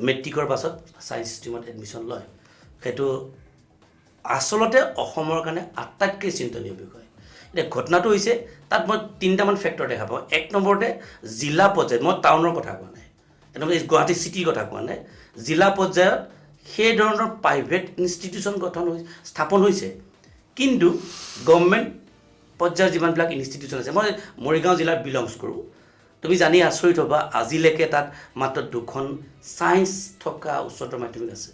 মেট্ৰিকৰ পাছত science ষ্ট্ৰীমত admission লয় সেইটো আচলতে অসমৰ কাৰণে আটাইতকৈ চিন্তনীয় বিষয় এতিয়া ঘটনাটো হৈছে তাত মই তিনিটামান ফেক্টৰ দেখা পাওঁ এক নম্বৰতে জিলা পৰ্যায়ত মই টাউনৰ কথা কোৱা নাই একদম গুৱাহাটী চিটিৰ কথা কোৱা নাই জিলা পৰ্যায়ত সেই ধৰণৰ প্ৰাইভেট ইনষ্টিটিউশ্যন স্থাপন হৈছে কিন্তু গভৰ্ণমেণ্ট পৰ্যায়ৰ যিমানবিলাক ইনষ্টিটিউশ্যন আছে মই মৰিগাঁও জিলাত বিলংছ কৰোঁ তুমি জানি আচৰিত হ'বা আজিলৈকে তাত মাত্ৰ 2খন ছায়েন্স থকা উচ্চতৰ মাধ্যমিক আছে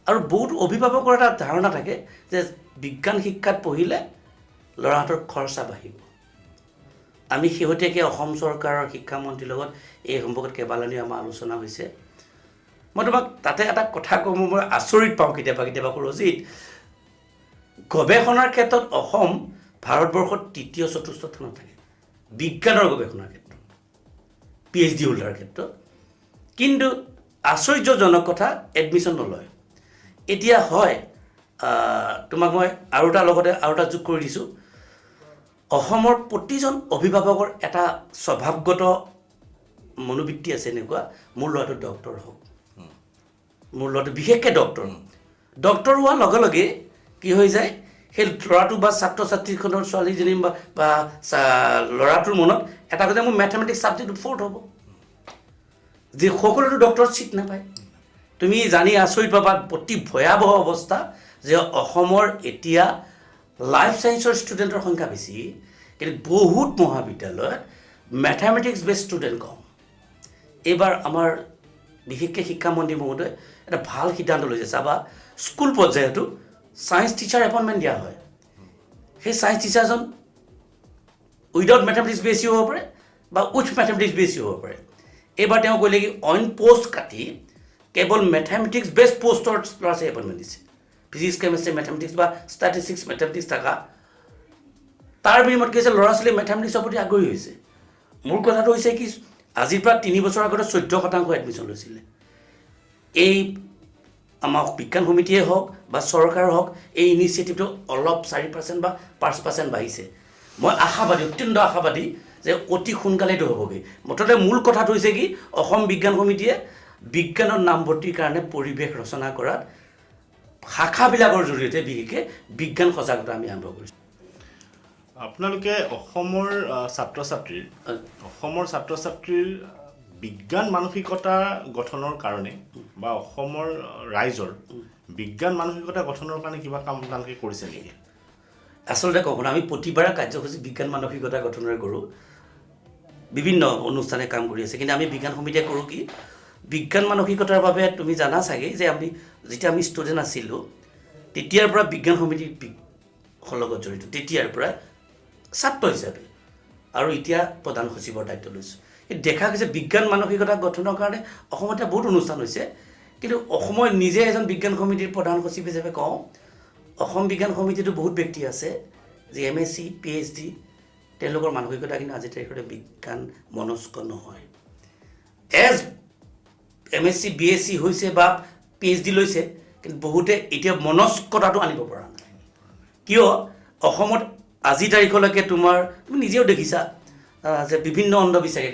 আৰু বহুত অভিভাৱকৰ এটা ধাৰণা থাকে যে বিজ্ঞান শিক্ষাত পঢ়িলে ল'ৰাহঁতৰ খৰচা বাঢ়িব আমি শেহতীয়াকৈ অসম চৰকাৰৰ শিক্ষামন্ত্ৰীৰ লগত এই সম্পৰ্কত কেইবালানি আমাৰ আলোচনা হৈছে মই তোমাক তাতে এটা কথা কওঁ মই আচৰিত পাওঁ কেতিয়াবা সুৰজিত গৱেষণাৰ ক্ষেত্ৰত অসম ভাৰতবৰ্ষত তৃতীয় চতুৰ্থ স্থানত থাকে বিজ্ঞানৰ গৱেষণাৰ ক্ষেত্ৰত PhD হোল্ডাৰৰ ক্ষেত্ৰত কিন্তু আশ্চৰ্যজনক কথা এডমিশ্যন নলয় এতিয়া হয় তোমাক মই আৰু এটা যোগ কৰি দিছোঁ অসমৰ প্ৰতিজন অভিভাৱকৰ এটা স্বভাৱগত মনোবৃত্তি আছে এনেকুৱা মোৰ ল'ৰাটো ডক্টৰ হওক মোৰ ল'ৰাটো বিশেষকৈ ডক্টৰ হোৱাৰ লগে লগে কি হৈ যায় সেই ল'ৰাটো বা ছাত্ৰ ছাত্ৰীখনৰ ছোৱালীজনী বা ল'ৰাটোৰ মনত এটা কথা মোৰ মেথমেটিক্স ছাবজেক্ট 4th হ'ব যে সকলোতো ডক্টৰত ছিট নাপায় তুমি জানি আচৰিত পাবা অতি ভয়াৱহ অৱস্থা যে অসমৰ এতিয়া লাইফ ছায়েন্সৰ ষ্টুডেণ্টৰ সংখ্যা বেছি কিন্তু বহুত মহাবিদ্যালয়ত মেথমেটিক্স বেছ ষ্টুডেণ্ট কম এইবাৰ আমাৰ বিশেষকৈ শিক্ষামন্ত্ৰী মহোদয় এটা ভাল সিদ্ধান্ত লৈছে চাবা স্কুল পৰ্যায়তো ছায়েন্স টিচাৰ এপইণ্টমেণ্ট দিয়া হয় সেই ছায়েন্স টিচাৰজন উইদাউট মেথমেটিক্স বেছি হ'ব পাৰে বা উইথ মেথমেটিক্স বেছি হ'ব পাৰে এইবাৰ তেওঁ ক'লে কি অইন পষ্ট কাটি কেৱল মেথমেটিক্স বেছ পষ্টৰ ল'ৰা ছোৱালী এপইণ্টমেণ্ট দিছে ফিজিক্স কেমেষ্ট্ৰি মেথমেটিক্স বা ষ্টেটিষ্টিক্স মেথমেটিক্স থকা তাৰ বিনিময়ত কি হৈছে ল'ৰা ছোৱালী মেথমেটিক্সৰ প্ৰতি আগ্ৰহী হৈছে মোৰ কথাটো হৈছে কি আজিৰ পৰা 3 বছৰ আগতে 14% এডমিশ্যন লৈছিলে এই আমাৰ বিজ্ঞান সমিতিয়ে হওক বা চৰকাৰ হওক এই ইনিচিয়েটিভটো অলপ 4% বা 5% বাঢ়িছে মই আশাবাদী অত্যন্ত আশাবাদী যে অতি সোনকালে এইটো হ'বগৈ মুঠতে মূল কথাটো হৈছে কি অসম বিজ্ঞান সমিতিয়ে বিজ্ঞানৰ নামভৰ্তিৰ কাৰণে পৰিৱেশ ৰচনা কৰাত শাখাবিলাকৰ জৰিয়তে বিশেষকৈ বিজ্ঞান সজাগতা আমি আৰম্ভ কৰিছোঁ আপোনালোকে অসমৰ ছাত্ৰ ছাত্ৰীৰ বিজ্ঞান মানসিকতা গঠনৰ কাৰণে বা অসমৰ ৰাইজৰ বিজ্ঞান মানসিকতা গঠনৰ কাৰণে কিবা কাম আপোনালোকে কৰিছে নেকি আচলতে কওঁ আমি প্ৰতিবাৰে কাৰ্যসূচী বিজ্ঞান মানসিকতা গঠনেৰে কৰোঁ বিভিন্ন অনুষ্ঠানে কাম কৰি আছে কিন্তু আমি বিজ্ঞান সমিতিয়ে কৰোঁ কি বিজ্ঞান মানসিকতাৰ বাবে তুমি জানা চাগে যে যেতিয়া আমি ষ্টুডেণ্ট আছিলোঁ তেতিয়াৰ পৰা বিজ্ঞান সমিতিৰ লগত জড়িত তেতিয়াৰ পৰা ছাত্ৰ হিচাপে আৰু এতিয়া প্ৰধান সচিবৰ দায়িত্ব লৈছোঁ কিন্তু দেখা গৈছে বিজ্ঞান মানসিকতা গঠনৰ কাৰণে অসমতে বহুত অনুষ্ঠান হৈছে কিন্তু অসমৰ নিজে এজন বিজ্ঞান সমিতিৰ প্ৰধান সচিব হিচাপে কওঁ অসম বিজ্ঞান সমিতিতো বহুত ব্যক্তি আছে যে MSc PhD তেওঁলোকৰ মানসিকতা কিন্তু আজিৰ তাৰিখতে বিজ্ঞান মনস্ক নহয় এজ MSc BSc হৈছে বা PhD লৈছে কিন্তু বহুতে এতিয়া মনস্কতাটো আনিব পৰা নাই কিয় অসমত আজি তাৰিখলৈকে তুমি নিজেও দেখিছা যে বিভিন্ন অন্ধবিশ্বাসে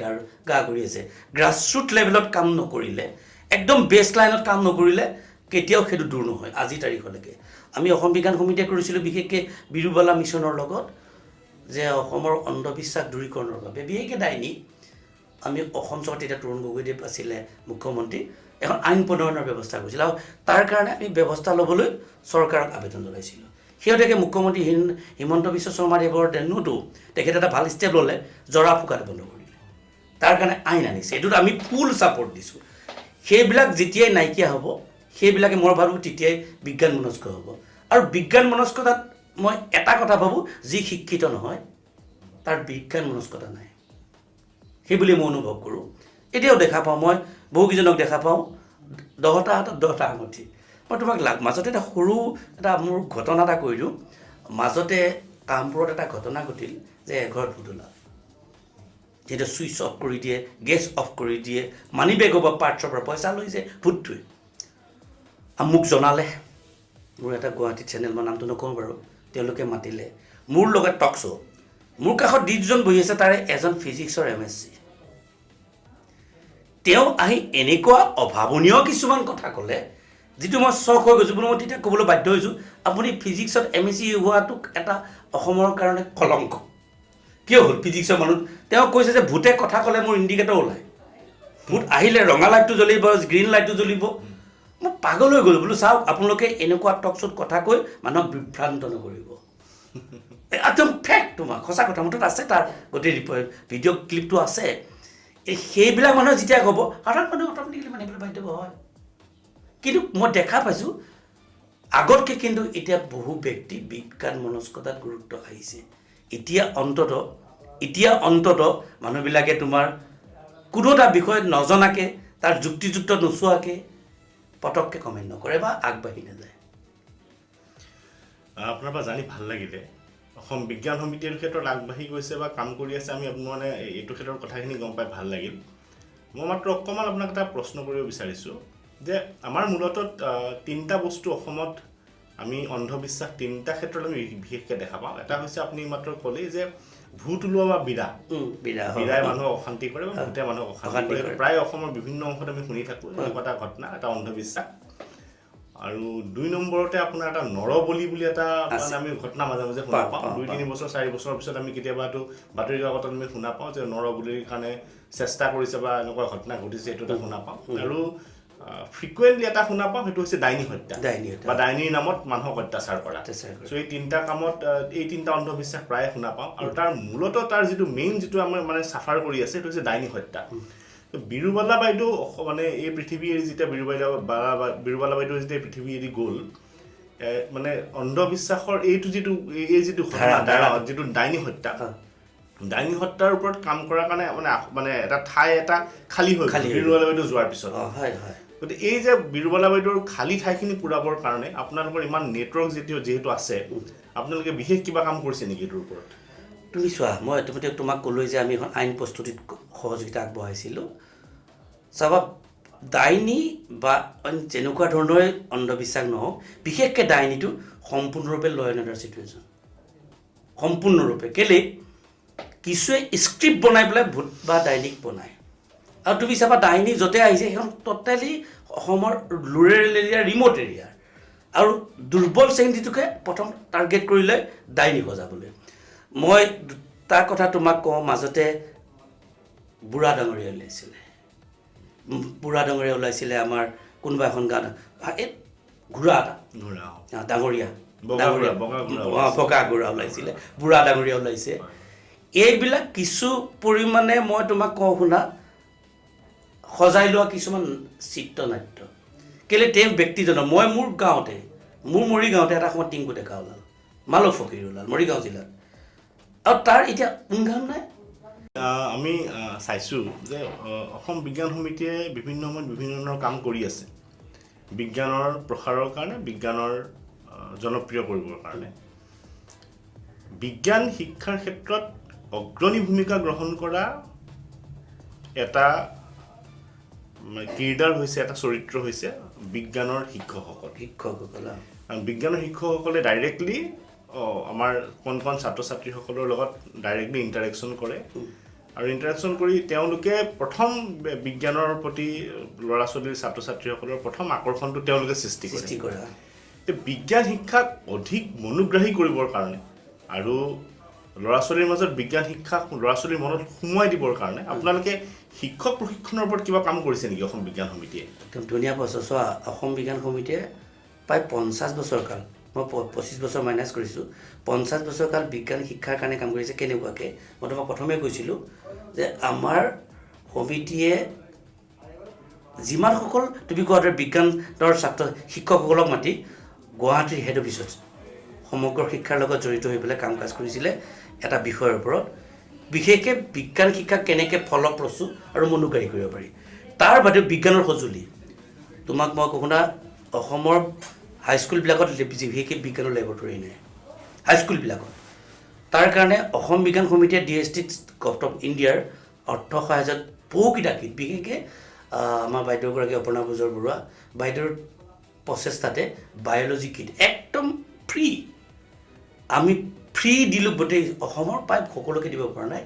গা কৰি আছে গ্ৰাছৰুট লেভেলত কাম নকৰিলে একদম বেছ লাইনত কাম নকৰিলে কেতিয়াও সেইটো দূৰ নহয় আজি তাৰিখলৈকে আমি অসম বিজ্ঞান সমিতিয়ে কৰিছিলোঁ বিশেষকৈ বিৰুবালা মিছনৰ লগত যে অসমৰ অন্ধবিশ্বাস দূৰীকৰণৰ বাবে বিশেষকৈ ডাইনী আমি অসম চৰকাৰ তেতিয়া তৰুণ গগৈদেৱ আছিলে মুখ্যমন্ত্ৰী এখন আইন প্ৰণয়নৰ ব্যৱস্থা কৰিছিল আৰু তাৰ কাৰণে আমি ব্যৱস্থা ল'বলৈ চৰকাৰক আবেদন জনাইছিলোঁ শেহতীয়াকৈ মুখ্যমন্ত্ৰী হিমন্ত বিশ্ব শৰ্মাদেৱৰ দিনতো তেখেতে এটা ভাল ষ্টেপ ল'লে জৰা ফুকাটো বন্ধ কৰিলে তাৰ কাৰণে আইন আনিছে এইটোত আমি ফুল ছাপোৰ্ট দিছোঁ সেইবিলাক যেতিয়াই নাইকিয়া হ'ব সেইবিলাকে মই ভাবোঁ তেতিয়াই বিজ্ঞান মনস্ক হ'ব আৰু বিজ্ঞান মনস্কতাত মই এটা কথা ভাবোঁ যি শিক্ষিত নহয় তাৰ বিজ্ঞান মনস্কতা নাই সেইবুলি মই অনুভৱ কৰোঁ এতিয়াও দেখা পাওঁ মই বহুকেইজনক দেখা পাওঁ 10টা হাতত 10টা আঙুঠি মই তোমাক মাজতে এটা সৰু এটা মোৰ ঘটনা এটা কৈ দিওঁ মাজতে কামপুৰত এটা ঘটনা ঘটিল যে এঘৰত ভূত ওলাল যেতিয়া ছুইচ অফ কৰি দিয়ে গেছ অফ কৰি দিয়ে মানি বেগৰ পৰা পাৰ্টছৰ পৰা পইচা লৈ যে ভূতটোৱে মোক জনালে মোৰ এটা গুৱাহাটী চেনেল মই নামটো নকওঁ বাৰু তেওঁলোকে মাতিলে মোৰ লগত টক শ্ব' মোৰ কাষত 2জন বহি আছে তাৰে এজন ফিজিক্সৰ MSc তেওঁ আহি এনেকুৱা অভাৱনীয় কিছুমান কথা ক'লে যিটো মই চখ হৈ গৈছোঁ বোলো মই তেতিয়া ক'বলৈ বাধ্য হৈছোঁ আপুনি ফিজিক্সত MSc হোৱাটোক এটা অসমৰ কাৰণে কলংক কিয় হ'ল ফিজিক্সৰ মানুহ তেওঁ কৈছে যে ভূতে কথা ক'লে মোৰ ইণ্ডিকেটৰ ওলায় ভূত আহিলে ৰঙা লাইটটো জ্বলিব গ্ৰীণ লাইটটো জ্বলিব মই পাগল হৈ গ'লোঁ বোলো চাওক আপোনালোকে এনেকুৱা টক শ্ব'ত কথা কৈ মানুহক বিভ্ৰান্ত নকৰিব একদম ফেক্ট তোমাক সঁচা কথা মোৰ তাত আছে তাৰ গোটেই ভিডিঅ' ক্লিপটো আছে সেইবিলাক মানুহে যেতিয়া ক'ব সাধাৰণ মানুহে অট'মেটিকেলি মানিবলৈ বাধ্য হয় কিন্তু মই দেখা পাইছোঁ আগতকৈ কিন্তু এতিয়া বহু ব্যক্তি বিজ্ঞান মনস্কতাত গুৰুত্ব আহিছে এতিয়া অন্তত মানুহবিলাকে তোমাৰ কোনো এটা বিষয় নজনাকৈ তাৰ যুক্তিযুক্ত নোচোৱাকৈ পটককৈ কমেণ্ট নকৰে বা আগবাঢ়ি নাযায় আপোনাৰ পৰা জানি ভাল লাগিলে অসম বিজ্ঞান সমিতিৰ ক্ষেত্ৰত আগবাঢ়ি গৈছে বা কাম কৰি আছে আমি মানে এইটো ক্ষেত্ৰৰ কথাখিনি গম পাই ভাল লাগিল মই মাত্ৰ অকণমান আপোনাক এটা প্ৰশ্ন কৰিব বিচাৰিছোঁ যে আমাৰ মূলতঃ তিনিটা বস্তু অসমত আমি অন্ধবিশ্বাস তিনিটা ক্ষেত্ৰত আমি বিশেষকৈ দেখা পাওঁ এটা হৈছে আপুনি মাত্ৰ ক'লেই যে ভূত ওলোৱা বা বিৰাই মানুহক অশান্তি কৰে বা ভূতে মানুহক অশান্তি কৰে প্ৰায় অসমৰ বিভিন্ন অংশত আমি শুনি থাকোঁ এনেকুৱা এটা ঘটনা এটা অন্ধবিশ্বাস আৰু 2 নম্বৰতে আপোনাৰ এটা নৰবলি বুলি এটা মানে আমি ঘটনা মাজে মাজে শুনা পাওঁ 2-3 বছৰ 4 বছৰৰ পিছত আমি কেতিয়াবাটো বাতৰি কাকতত আমি শুনা পাওঁ যে নৰবলিৰ কাৰণে চেষ্টা কৰিছে বা এনেকুৱা ঘটনা ঘটিছে এইটো এটা শুনা পাওঁ আৰু ফ্ৰিকুৱেণ্টলি এটা শুনা পাওঁ সেইটো হৈছে ডাইনী হত্যা বা ডাইনীৰ নামত মানুহক অত্যাচাৰ কৰা চ' এই তিনিটা কামত এই তিনিটা অন্ধবিশ্বাস প্ৰায় শুনা পাওঁ আৰু তাৰ মূলতঃ তাৰ যিটো মেইন যিটো আমাৰ মানে চাফাৰ কৰি আছে সেইটো হৈছে ডাইনী হত্যা বিৰুবালা বাইদেউ মানে এই পৃথিৱী এৰি যেতিয়া বিৰুবালা বাইদেউ যেতিয়া পৃথিৱী এৰি গ'ল মানে অন্ধবিশ্বাসৰ এইটো যিটো যিটো ডাইনী হত্যাৰ ওপৰত কাম কৰাৰ কাৰণে মানে এটা ঠাই এটা খালী হৈ গ'ল বিৰুবালা বাইদেউ যোৱাৰ পিছত গতিকে এই যে বিৰুবালা বাইদেউৰ খালী ঠাইখিনি পূৰাবৰ কাৰণে আপোনালোকৰ ইমান নেটৱৰ্ক যিহেতু আছে আপোনালোকে বিশেষ কিবা কাম কৰিছে নেকি এইটোৰ ওপৰত তুমি চোৱা মই তোমাক ক'লোৱে যে আমি এখন আইন প্ৰস্তুতিত সহযোগিতা আগবঢ়াইছিলোঁ চাবা ডাইনী বা যেনেকুৱা ধৰণৰে অন্ধবিশ্বাস নহওক বিশেষকৈ ডাইনীটো সম্পূৰ্ণৰূপে ল' এণ্ড অৰ্ডাৰ চিটুৱেশ্যন সম্পূৰ্ণৰূপে কেলৈ কিছুৱে স্ক্ৰিপ্ট বনাই পেলাই ভূত বা ডাইনীক বনায় আৰু তুমি চাবা ডাইনী য'তে আহিছে সেইখন ট'টেলি অসমৰ ৰুৰেল এৰিয়া ৰিম'ট এৰিয়াৰ আৰু দুৰ্বল শ্ৰেণীটোকে প্ৰথম টাৰ্গেট কৰিলে ডাইনী সজাবলৈ মই তাৰ কথা তোমাক কওঁ মাজতে বুঢ়া ডাঙৰীয়া ওলাইছিলে আমাৰ কোনোবা এখন গান এই ঘোঁৰা এটা ডাঙৰীয়া বগা ঘোঁৰা ওলাইছিলে বুঢ়া ডাঙৰীয়া ওলাইছে এইবিলাক কিছু পৰিমাণে মই তোমাক কওঁ শুনা সজাই লোৱা কিছুমান চিত্ৰনাট্য কেলৈ তেওঁ ব্যক্তিজনৰ মই মোৰ গাঁৱতে মোৰ মৰিগাঁৱতে এটা সময়ত টিংকু ডেকা ওলাল মালৱ ফকীৰ ওলাল মৰিগাঁও জিলাত আৰু তাৰ এতিয়া উনঘাম নাই আমি চাইছোঁ যে অসম বিজ্ঞান সমিতিয়ে বিভিন্ন সময়ত বিভিন্ন ধৰণৰ কাম কৰি আছে বিজ্ঞানৰ প্ৰসাৰৰ কাৰণে বিজ্ঞানৰ জনপ্ৰিয় কৰিবৰ কাৰণে বিজ্ঞান শিক্ষাৰ ক্ষেত্ৰত অগ্ৰণী ভূমিকা গ্ৰহণ কৰা এটা কিৰদাৰ হৈছে এটা চৰিত্ৰ হৈছে বিজ্ঞানৰ শিক্ষকসকল বিজ্ঞানৰ শিক্ষকসকলে ডাইৰেক্টলি আমাৰ কণ ছাত্ৰ ছাত্ৰীসকলৰ লগত ডাইৰেক্টলি ইণ্টাৰেকশ্যন কৰে আৰু ইণ্টাৰেকশ্যন কৰি তেওঁলোকে প্ৰথম বিজ্ঞানৰ প্ৰতি ল'ৰা ছোৱালীৰ ছাত্ৰ ছাত্ৰীসকলৰ প্ৰথম আকৰ্ষণটো তেওঁলোকে সৃষ্টি কৰে বিজ্ঞান শিক্ষাক অধিক মনোগ্ৰাহী কৰিবৰ কাৰণে আৰু ল'ৰা ছোৱালীৰ মাজত বিজ্ঞান শিক্ষা ল'ৰা ছোৱালীৰ মনত সোমোৱাই দিবৰ কাৰণে আপোনালোকে শিক্ষক প্ৰশিক্ষণৰ ওপৰত কিবা কাম কৰিছে নেকি অসম বিজ্ঞান সমিতিয়ে একদম ধুনীয়া প্ৰশ্ন চোৱা অসম বিজ্ঞান সমিতিয়ে প্ৰায় 50 বছৰ কাল মই 25 বছৰ মাইনাছ কৰিছোঁ 50 বছৰ কাল বিজ্ঞান শিক্ষাৰ কাৰণে কাম কৰিছে কেনেকুৱাকৈ মই তোমাক প্ৰথমে কৈছিলোঁ যে আমাৰ সমিতিয়ে যিমানসকল তুমি কোৱাৰ দৰে বিজ্ঞানৰ শিক্ষকসকলক মাতি গুৱাহাটীৰ হেড অফিচত সমগ্ৰ শিক্ষাৰ লগত জড়িত হৈ পেলাই কাম কাজ কৰিছিলে এটা বিষয়ৰ ওপৰত বিশেষকৈ বিজ্ঞান শিক্ষা কেনেকৈ ফলপ্ৰসূ আৰু মনোগ্ৰাহী কৰিব পাৰি তাৰ বাদে বিজ্ঞানৰ সঁজুলি তোমাক মই শুনা অসমৰ হাইস্কুলবিলাকত বিশেষকৈ বিজ্ঞানৰ লেবৰেটৰী নাই হাইস্কুলবিলাকত তাৰ কাৰণে অসম বিজ্ঞান সমিতিয়ে DST গভৰ্ণমেণ্ট অফ ইণ্ডিয়াৰ অৰ্থ সহায়ত বহুকেইটা কিট বিশেষকৈ আমাৰ বাইদেউগৰাকী অপৰ্ণা বুজৰ বৰুৱা বাইদেউৰ প্ৰচেষ্টাতে বায়'লজি কিট একদম ফ্ৰী আমি ফ্ৰী দিলোঁ গোটেই অসমৰ প্ৰায় সকলোকে দিব পৰা নাই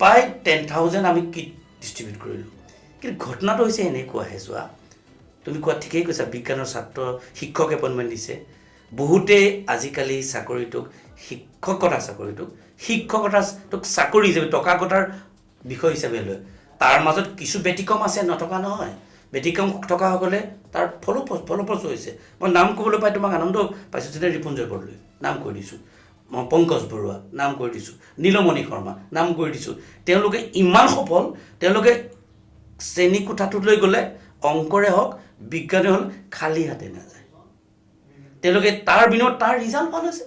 প্ৰায় 10,000 আমি কিট ডিষ্ট্ৰিবিউট কৰিলোঁ কিন্তু ঘটনাটো হৈছে এনেকুৱাহে চোৱা তুমি কোৱা ঠিকেই কৈছা বিজ্ঞানৰ ছাত্ৰ শিক্ষক এপইণ্টমেণ্ট দিছে বহুতেই আজিকালি চাকৰিটোক শিক্ষকতাটোক চাকৰি হিচাপে টকা ঘটাৰ বিষয় হিচাপে লয় তাৰ মাজত কিছু ব্যতিক্ৰম আছে নথকা নহয় ব্যতিক্ৰম থকাসকলে তাৰ ফলপ্ৰসূ হৈছে মই নাম ক'বলৈ পাই তোমাক আনন্দ পাইছোঁ যেনে ৰিপুঞ্জয় বৰদলৈ নাম কৈ দিছোঁ মই পংকজ বৰুৱা নাম কৈ দিছোঁ নীলমণি শৰ্মা নাম কৈ দিছোঁ তেওঁলোকে ইমান সফল তেওঁলোকে শ্ৰেণী কোঠাটোলৈ গ'লে অংকৰে হওক বিজ্ঞানে হ'ল খালী হাতে নাযায় তেওঁলোকে তাৰ বিনিময়ত তাৰ ৰিজাল্ট ভাল হৈছে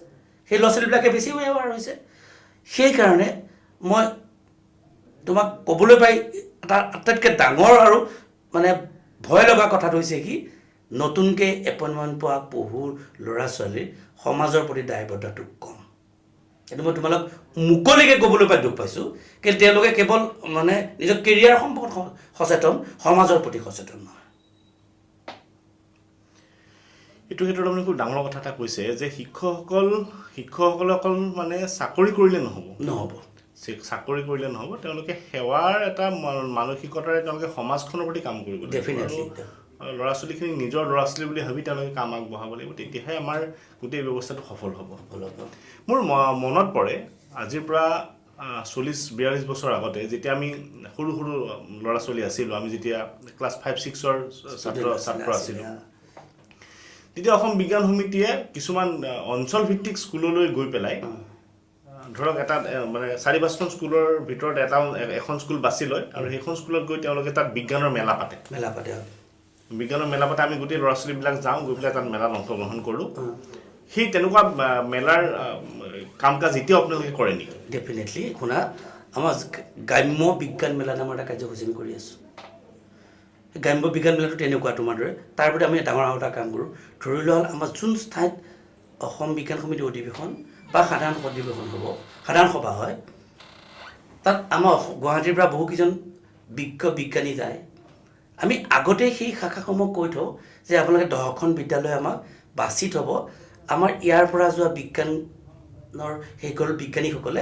সেই ল'ৰা ছোৱালীবিলাকে বেছি এৱাৰ হৈছে সেইকাৰণে মই তোমাক ক'বলৈ পাই এটা আটাইতকৈ ডাঙৰ আৰু মানে ভয় লগা কথাটো হৈছে কি নতুনকৈ এপইণ্টমেণ্ট পোৱা বহু ল'ৰা ছোৱালীৰ সমাজৰ প্ৰতি দায়বদ্ধতাটো কম এইটো মই তোমালোক মুকলিকৈ ক'বলৈ পাই দুখ পাইছোঁ কিন্তু তেওঁলোকে কেৱল মানে নিজৰ কেৰিয়াৰ সম্পৰ্কত সচেতন সমাজৰ প্ৰতি সচেতন নহয় এইটো ক্ষেত্ৰত আপুনি খুব ডাঙৰ কথা এটা কৈছে যে শিক্ষকসকলে অকল মানে চাকৰি কৰিলে নহ'ব চাকৰি কৰিলে নহ'ব তেওঁলোকে সেৱাৰ এটা মানসিকতাৰে তেওঁলোকে সমাজখনৰ প্ৰতি কাম কৰিব লাগিব ল'ৰা ছোৱালীখিনি নিজৰ ল'ৰা ছোৱালী বুলি ভাবি তেওঁলোকে কাম আগবঢ়াব লাগিব তেতিয়াহে আমাৰ গোটেই ব্যৱস্থাটো সফল হ'ব মোৰ মনত পৰে আজিৰ পৰা 40-42 বছৰ আগতে যেতিয়া আমি সৰু ল'ৰা ছোৱালী আছিলোঁ আমি যেতিয়া ক্লাছ 5-6ৰ ছাত্ৰ আছিলোঁ তেতিয়া অসম বিজ্ঞান সমিতিয়ে কিছুমান অঞ্চল ভিত্তিক স্কুললৈ গৈ পেলাই ধৰক এটা মানে 4-5খন স্কুলৰ ভিতৰত এখন স্কুল বাছি লয় আৰু সেইখন স্কুলত গৈ তেওঁলোকে তাত বিজ্ঞানৰ মেলা পাতে বিজ্ঞানৰ মেলা পাতে আমি গোটেই ল'ৰা ছোৱালীবিলাক যাওঁ গৈ পেলাই তাত মেলাত অংশগ্ৰহণ কৰোঁ সেই তেনেকুৱা মেলাৰ কাম কাজ এতিয়াও আপোনালোকে কৰে নেকি ডেফিনেটলি শুনা আমাৰ গ্ৰাম্য বিজ্ঞান মেলা নামৰ এটা কাৰ্যসূচী কৰি আছোঁ গ্ৰাম্য বিজ্ঞান মেলাটো তেনেকুৱা তোমাৰ দৰে তাৰ প্ৰতি আমি ডাঙৰ এটা কাম কৰোঁ ধৰি লোৱা আমাৰ যোন ঠাইত অসম বিজ্ঞান সমিতিৰ অধিৱেশন বা সাধাৰণ অধিৱেশন হ'ব সাধাৰণ সভা হয় তাত আমাৰ গুৱাহাটীৰ পৰা বহুকেইজন বিজ্ঞানী যায় আমি আগতে সেই শাখাসমূহ কৈ থওঁ যে আপোনালোকে 10খন বিদ্যালয় আমাক বাছি থ'ব আমাৰ ইয়াৰ পৰা যোৱা বিজ্ঞানৰ সেইসকল বিজ্ঞানীসকলে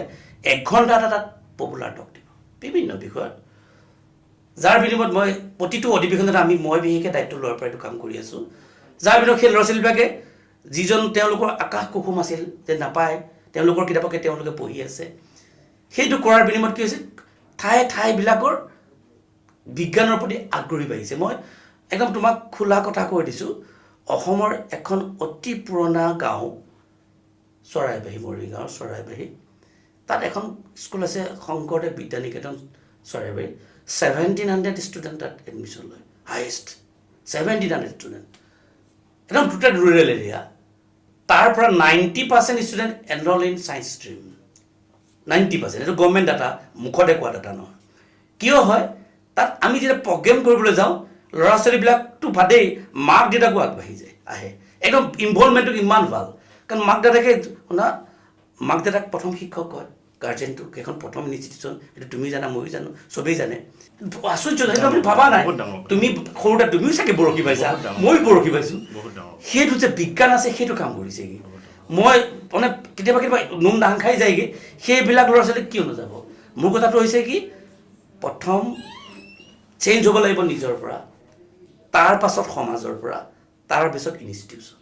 1 ঘণ্টা এটা তাত পপুলাৰ টক দিব বিভিন্ন বিষয়ত যাৰ বিনিময়ত মই প্ৰতিটো অধিৱেশনত মই বিশেষকৈ দায়িত্ব লোৱাৰ পৰা এইটো কাম কৰি আছোঁ যাৰ বিনিময়ত সেই ল'ৰা ছোৱালীবিলাকে যিজন তেওঁলোকৰ আকাশ কুসুম আছিল যে নাপায় তেওঁলোকৰ কিতাপকে তেওঁলোকে পঢ়ি আছে সেইটো কৰাৰ বিনিময়ত কি হৈছে ঠাইবিলাকৰ বিজ্ঞানৰ প্ৰতি আগ্ৰহী বাঢ়িছে মই একদম তোমাক খোলা কথা কৈ দিছোঁ অসমৰ এখন অতি পুৰণা গাঁও চৰাইবাহী মৰিগাঁৱৰ চৰাইবাহী তাত এখন স্কুল আছে শংকৰদেৱ বিদ্যানিকেতন চৰাইবাহী 1700 ষ্টুডেণ্ট তাত এডমিশ্যন লয় হায়েষ্ট 1700 ষ্টুডেণ্ট একদম টোটেল ৰুৰেল এৰিয়া তাৰ পৰা 90% ষ্টুডেণ্ট এনৰল ইন ছায়েন্স ষ্ট্ৰীম 90% এইটো গভৰ্ণমেণ্ট ডাটা মুখতে কোৱা ডাটা নহয় কিয় হয় তাত আমি যেতিয়া প্ৰগ্ৰেম কৰিবলৈ যাওঁ ল'ৰা ছোৱালীবিলাকতো বাদেই মাক দেউতাকো আগবাঢ়ি যায় আহে একদম ইনভলভমেণ্টটো ইমান ভাল কাৰণ মাক দেউতাক প্ৰথম শিক্ষক হয় গাৰ্জেনটো সেইখন প্ৰথম ইনষ্টিটিউশ্যন এইটো তুমি জানা ময়ো জানো চবেই জানে আচৰিত সেইটো আপুনি ভাবা নাই তুমি সৰুতে তুমিও চাগে বৰশী পাইছা ময়ো বৰশী পাইছোঁ সেইটো যে বিজ্ঞান আছে সেইটো কাম কৰিছেগৈ মই মানে কেতিয়াবা নোম দাং খাই যায়গৈ সেইবিলাক ল'ৰা ছোৱালীক কিয় নাযাব মোৰ কথাটো হৈছে কি প্ৰথম চেঞ্জ হ'ব লাগিব নিজৰ পৰা তাৰ পাছত সমাজৰ পৰা তাৰপিছত ইনষ্টিটিউশ্যন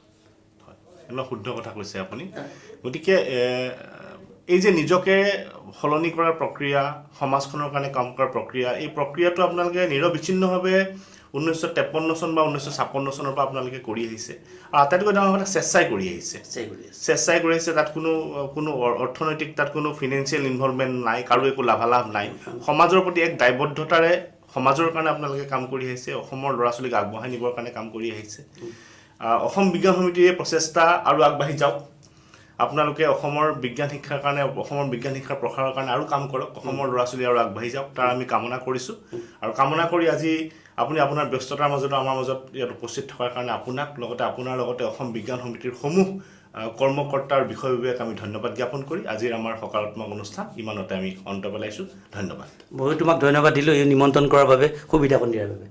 হয় শুদ্ধ কথা কৈছে আপুনি গতিকে এই যে নিজকে সলনি কৰাৰ প্ৰক্ৰিয়া সমাজখনৰ কাৰণে কাম কৰাৰ প্ৰক্ৰিয়া এই প্ৰক্ৰিয়াটো আপোনালোকে নিৰবিচ্ছিন্নভাৱে 1953 চন বা 1956 চনৰ পৰা আপোনালোকে কৰি আহিছে আৰু আটাইতকৈ ডাঙৰ কথা স্বেচ্ছাই কৰি আহিছে তাত কোনো অৰ্থনৈতিক তাত কোনো ফিনেন্সিয়েল ইনভলভমেণ্ট নাই কাৰো একো লাভালাভ নাই সমাজৰ প্ৰতি এক দায়বদ্ধতাৰে সমাজৰ কাৰণে আপোনালোকে কাম কৰি আহিছে অসমৰ ল'ৰা ছোৱালীক আগবঢ়াই নিবৰ কাৰণে কাম কৰি আহিছে অসম বিজ্ঞান সমিতিৰ প্ৰচেষ্টা আৰু আগবাঢ়ি যাওক আপোনালোকে অসমৰ বিজ্ঞান শিক্ষাৰ কাৰণে অসমৰ বিজ্ঞান শিক্ষাৰ প্ৰসাৰৰ কাৰণে আৰু কাম কৰক অসমৰ ল'ৰা ছোৱালী আৰু আগবাঢ়ি যাওক তাৰ আমি কামনা কৰিছোঁ আৰু কামনা কৰি আজি আপুনি আপোনাৰ ব্যস্ততাৰ মাজতো আমাৰ মাজত ইয়াত উপস্থিত থকাৰ কাৰণে আপোনাক লগতে আপোনাৰ লগতে অসম বিজ্ঞান সমিতিৰ সমূহ কৰ্মকৰ্তাৰ বিষয়ববীয়াক আমি ধন্যবাদ জ্ঞাপন কৰি আজিৰ আমাৰ সকাৰাত্মক অনুষ্ঠান ইমানতে আমি অন্ত পেলাইছোঁ ধন্যবাদ ময়ো তোমাক ধন্যবাদ দিলোঁ এই নিমন্ত্ৰণ কৰাৰ বাবে সুবিধাকণ দিয়াৰ বাবে